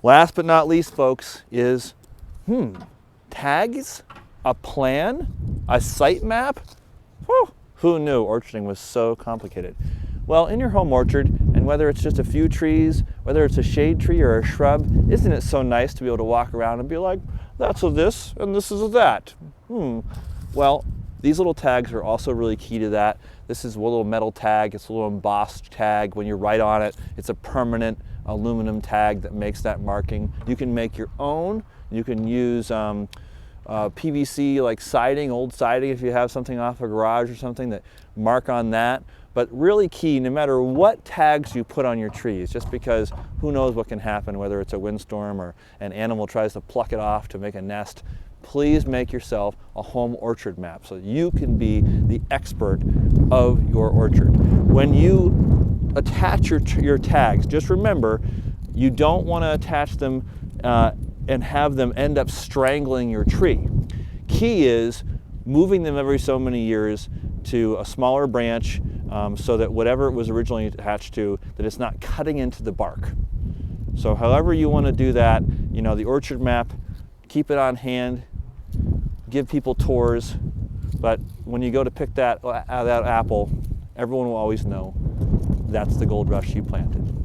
Last but not least, folks, is tags, a plan, a site map. Whew, who knew orcharding was so complicated? Well, in your home orchard, and whether it's just a few trees, whether it's a shade tree or a shrub, isn't it so nice to be able to walk around and be like, that's a this and this is a that? Well, these little tags are also really key to that. This is a little metal tag. It's a little embossed tag. When you write on it, it's a permanent aluminum tag that makes that marking. You can make your own. You can use PVC like siding, old siding, if you have something off a garage or something, that mark on that. But really key, no matter what tags you put on your trees, just because who knows what can happen, whether it's a windstorm or an animal tries to pluck it off to make a nest, please make yourself a home orchard map so you can be the expert of your orchard. When you attach your tags, just remember, you don't want to attach them and have them end up strangling your tree. Key is moving them every so many years to a smaller branch so that whatever it was originally attached to, that it's not cutting into the bark. So however you want to do that, you know, the orchard map, keep it on hand, give people tours, but when you go to pick that apple, everyone will always know that's the gold rush you planted.